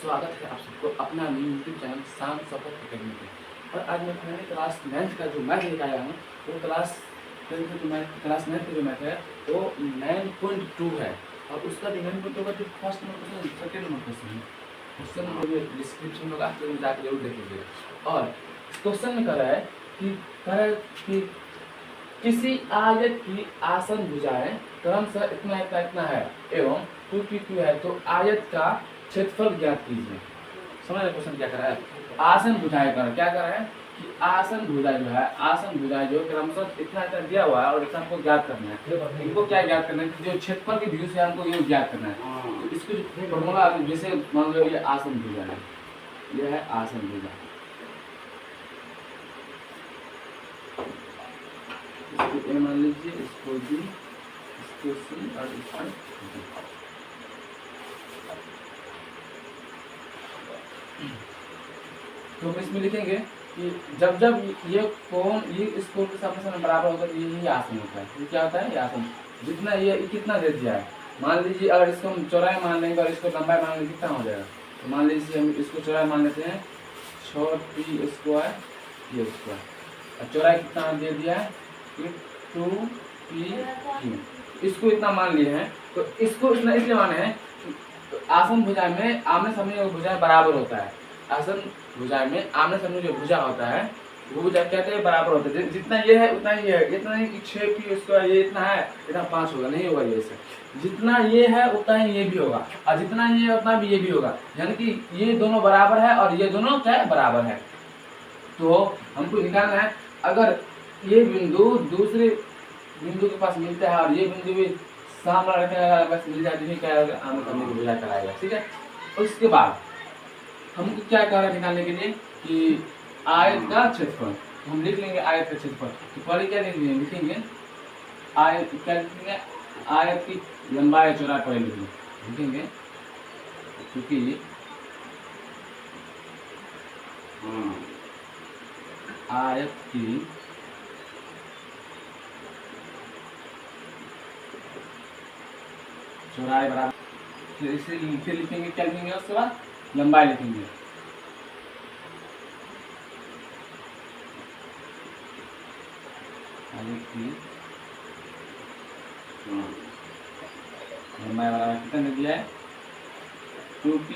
स्वागत है आप सबको अपना यूट्यूब चैनल शान सफर अकेडमी पे। और आज मैं अपने क्लास 9th का जो मैथ लेकर आया हूँ वो क्लास 9th का जो मैथ है वो 9.2 है। और उसका जो 9.2 का जो first number question second number question है क्वेश्चन नंबर डिस्क्रिप्शन में तो जाकर जरूर देख लीजिएगा। और क्वेश्चन में कह रहा है कि किसी आयत की आसन भुजाएं क्रमशः इतना इतना इतना है एवं 2p है, तो आयत का क्षेत्रफल ज्ञात कीजिए। समझ रहे क्वेश्चन क्या कर रहा है? आसन भुजाएं कर क्या कर रहा है कि आसन भुजाएं जो क्रमशः इतना इतना दिया हुआ है और इतना हमको ज्ञात करना है। इनको क्या ज्ञात करना है कि जो क्षेत्रफल के व्यू से हमको ये ज्ञात करना है। तो इसको फॉर्मूला जैसे मान लो ये आसन भुजा है, ये है आसन भुजा। इसको ए मान लीजिए, इसको बी, इसको सी और इसको डी। तो हम इसमें लिखेंगे कि जब जब ये कोण ये इस कोण के सामने बराबर होता है तो यही आसन होता है। ये क्या होता है? ये आसन। जितना ये कितना दे दिया है, मान लीजिए अगर इसको हम चौड़ाई मान लेंगे और इसको लंबाई मान लेंगे कितना हो जाएगा? तो मान लीजिए हम इसको चौड़ाई मान लेते हैं 6p² और चौड़ाई कितना दे दिया है 2p। इसको इतना मान लिए हैं तो इसको इतना इसलिए माने हैं तो आसन भुजा में आमने सामने भुजा बराबर होता है। आसन भुजा में आमने सामने जो भुजा होता है वो भुजा क्या कहते हैं? बराबर होता है। जितना ये है उतना ही है। इतना नहीं कि 6p² ये इतना है इतना 5 होगा, नहीं होगा। ये से जितना ये है उतना ही ये भी होगा और जितना ये है उतना भी ये भी होगा। यानी कि ये दोनों बराबर है और ये दोनों क्या है? बराबर है। तो हमको निकालना है अगर ये बिंदु दूसरे बिंदु के पास मिलता है और ये बिंदु भी सामने रखने बस मिल जाए तो नहीं क्या होगा? आमने सामने भुजा कराएगा। ठीक है। उसके बाद हमको क्या कह रहा है निकालने के लिए कि आयत का क्षेत्रफल। तो हम लिख लेंगे आयत का क्षेत्रफल। तो पहले क्या लिखेंगे? आयत क्या लिखेंगे? आयत की लंबाई चौड़ाई पहले लिखेंगे क्योंकि आयत की चौड़ाई बराबर, फिर इसे लिखेंगे क्या लिखेंगे? उसके बाद लंबाई लिखेंगे। लंबाई बराबर कितना दिया है? 2p।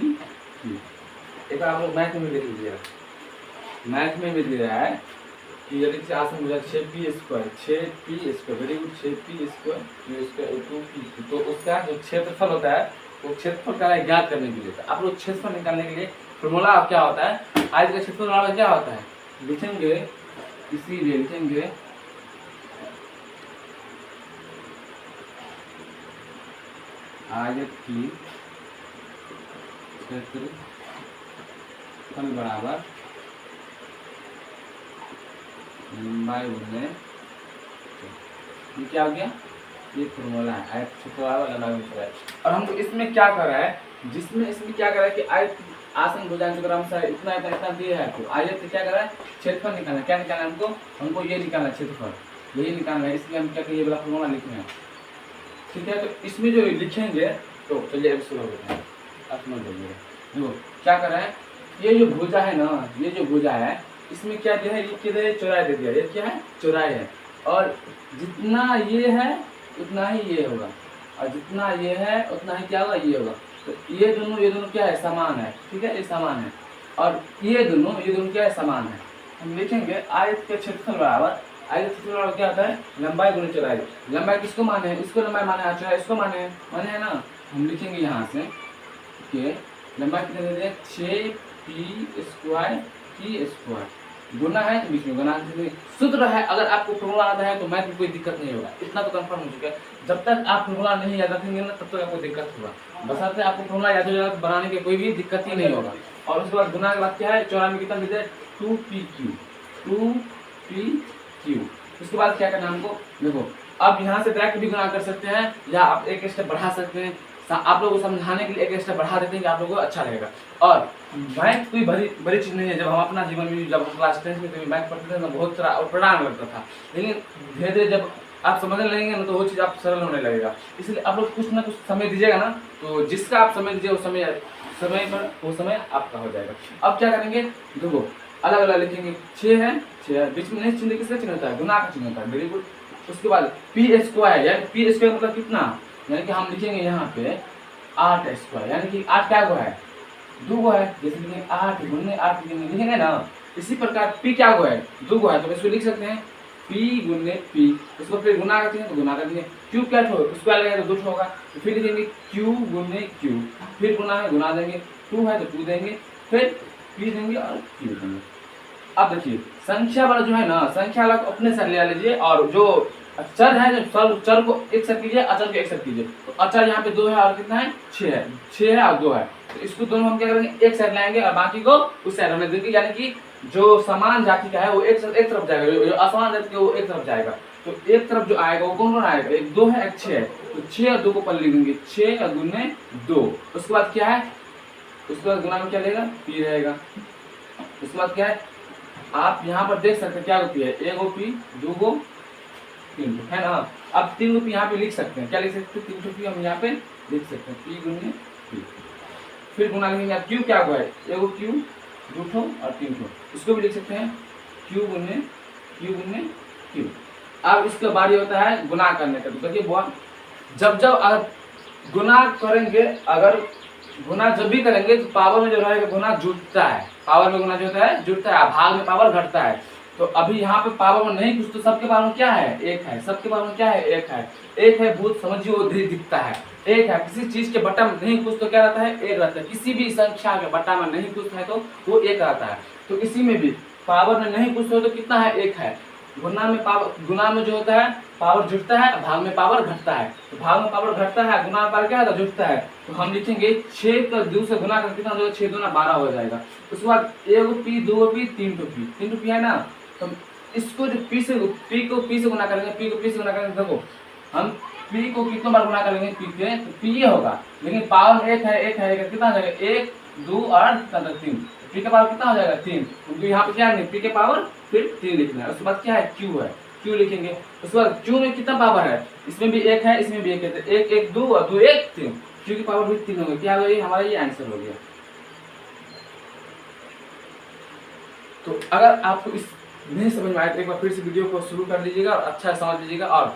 एक बार आप लोग मैथ में लिख लीजिएगा। मैथ में भी दिया है कि यदि से आसन भुजा 6p², very good, 6p² 2p। तो उसका जो क्षेत्रफल होता है वो क्षेत्रफल का ज्ञात करने के लिए आप लोग क्षेत्रफल निकालने के लिए फॉर्मूला क्या होता है? आयत का क्षेत्रफल वाला क्या होता है? लिखेंगे, इसीलिए लिखेंगे आयत की क्षेत्रफल बराबर लंबाई गुणे, ये क्या हो गया? ये फॉर्मूला है आयत क्षेत्रफल लंबाई गुणे। और हमको इसमें क्या कर रहा है? इसमें क्या कर रहा है कि आयत आसन भुजा जो क्रमशः इतना इतना इतना दिया है तो आयत क्या कर रहा है? क्षेत्रफल निकालना। क्या निकालना है हमको ये निकालना, क्षेत्रफल यही निकालना है। इसलिए हम क्या करिए वाला फॉर्मूला लिखे हैं। ठीक है। तो इसमें जो लिखेंगे तो चलिए अब शुरू होते हैं। आप समझ लीजिएगा। देखो क्या कर रहा है, ये जो भुजा है ना, ये जो भुजा है इसमें क्या दिया है? ये किधर चौड़ाई दे दिया। ये क्या है? चौड़ाई है। और जितना ये है उतना ही ये होगा और जितना ये है उतना ही क्या होगा? ये होगा। तो ये दोनों क्या है? समान है। ठीक है, ये समान है। और ये दोनों क्या है? समान है। हम लिखेंगे आयत के क्षेत्रफल बराबर, आयत के क्षेत्रफल बराबर क्या होता है? लंबाई गुणे चौड़ाई। लंबाई किसको माने हैं? इसको लंबाई माने, चौड़ाई इसको माने है ना। हम लिखेंगे यहाँ से कि लंबाई कितने दे दें? 6p² गुना है तो बीच में गुना सूत्र है। अगर आपको फॉर्मूला आता है तो मैथ में कोई दिक्कत नहीं होगा। इतना तो कंफर्म हो चुका है। जब तक आप फॉर्मूला नहीं याद रखेंगे ना तब तक आपको दिक्कत होगा। बशर्ते आपको फॉर्मूला याद हो जाएगा तो बनाने के कोई भी दिक्कत ही नहीं होगा। और उसके बाद गुना के बाद क्या है? चौड़ाई में कितना देते हैं? 2pq। उसके बाद क्या करना है हमको? देखो अब यहाँ से डायरेक्ट भी गुना कर सकते हैं या आप एक स्टेप बढ़ा सकते हैं। आप लोगों को समझाने के लिए एक स्टेप बढ़ा देते हैं कि आप लोगों को अच्छा लगेगा। और मैथ कोई बड़ी चीज़ नहीं है। जब हम अपना जीवन में जब क्लास 10 में मैथ पढ़ते थे ना बहुत सारा और प्रणाम लगता था, लेकिन धीरे धीरे जब आप समझने लगेंगे ना तो वो चीज़ आप सरल होने लगेगा। इसलिए आप लोग कुछ ना कुछ समय दीजिएगा ना, तो जिसका आप समय दीजिए उस समय समय पर वो समय आपका हो जाएगा। अब क्या करेंगे, देखो अलग अलग लिखेंगे। 6 है, 6 है, बीच में नहीं चिन्ह, किसका चिन्ह होता है, गुना का चिन्ह होता है। Very good. उसके बाद पी स्क्वायर, यानी पी स्क्वायर मतलब कितना, यानी कि हम लिखेंगे यहाँ पे 8 स्क्वायर, यानी कि 8 क्या हुआ है, 2 गो है। जैसे लिखेंगे 8 गुने 8 लिखेंगे ना, इसी प्रकार पी क्या गो है, 2 गो है, तो इसको लिख सकते हैं पी गुने पी। उसको फिर गुना करते हैं तो गुना करेंगे। क्यू क्या हो, स्क्वायर लगेगा तो 2 होगा, तो फिर लिखेंगे क्यू गुने क्यू। फिर गुना है, गुना देंगे, 2 है तो 2 देंगे, फिर पी देंगे और क्यू देंगे। अब देखिए संख्या वाला जो है ना, संख्या वाला को अपने साथ ले लीजिए, और जो चर है, जो चर को एक साथ कीजिए, अचर को एक साथ कीजिए। तो अचर यहाँ पे 2 है और कितना है, 6 है, 6 है और 2 है, तो इसको दोनों हम क्या करेंगे, एक साइड लाएंगे और बाकी को उस साइड में देंगे। यानी कि जो समान जाति का है वो एक तरफ जाएगा, जो असमान जाति का वो एक तरफ जाएगा। तो एक तरफ जो आएगा वो कौन कौन आएगा, एक 2 है, एक 6 है, तो 6 और 2 को पल्ले लिख देंगे, 6 और गुने 2। उसके बाद क्या है, उसके बाद गुना में क्या रहेगा, पी रहेगा। उसके बाद क्या है, आप यहाँ पर देख सकते हैं क्या होती है, 1 गो पी, 2 गो 3 गो, है ना। अब 3 गो पी यहाँ पे लिख सकते हैं, क्या लिख सकते हैं, 3 गो पी हम यहाँ पे लिख सकते हैं, पी गुने पी। फिर गुना लिखेंगे, क्यू क्या हुआ है, 1 गो क्यू, 2 ठो और 3 ठो, इसको भी लिख सकते हैं क्यू गुने क्यू। अब इसका बारी होता है गुना करने का। तो देखिए बहुत, जब अगर गुना करेंगे, अगर गुना जब भी करेंगे तो पावर में जो रहेगा गुना जुड़ता है, पावर में गुना जो होता है जुड़ता है, भाग में पावर घटता है। तो अभी यहाँ पे पावर में नहीं कुछ, तो सबके पावर में क्या है, 1 है, सबके पावर में क्या है, 1 है। 1 है भूत समझिए वो दिखता है, 1 है। किसी चीज के बट्टा में नहीं कुछ तो क्या रहता है, 1 रहता है। किसी भी संख्या के बट्टा में नहीं कुछ है तो वो 1 रहता है। तो इसी में भी पावर में नहीं कुछ हो तो कितना है, 1 है। गुना में पावर, गुना में जो होता है पावर जुड़ता है, भाग में पावर घटता है। तो भाग में पावर घटता है, गुना में पावर क्या होता है, जुड़ता है। तो हम लिखेंगे 6 का 2 से गुना कर कितना हो जाएगा, 6 दूना 12 हो जाएगा। उसके बाद 1 पी, 2 पी, 3 पी, 3 पी है ना। तो इसको जो पी से गुना करेंगे, पी को पी से गुना करेंगे, देखो हम पी को कितने बार गुना करेंगे, पी पे तो पी ये होगा, लेकिन पावर 1 है, 1 है, कितना हो जाएगा, 1 2 और 3। पी का पावर कितना हो जाएगा, 3। क्योंकि यहाँ पे क्या है, पी के पावर फिर 3 लिखना है। उसके बाद क्या है, क्यू है, क्यू लिखेंगे। उसके बाद क्यू में कितना पावर है, इसमें भी 1 है, इसमें भी 1 है, तो 1 1 2 और 2 1 3, क्यू की पावर भी 3 होगी। क्या होगा, हमारा ये आंसर हो गया। तो अगर आपको इस नहीं समझ में आए तो एक बार फिर से वीडियो को शुरू कर लीजिएगा और अच्छा समझ लीजिएगा। और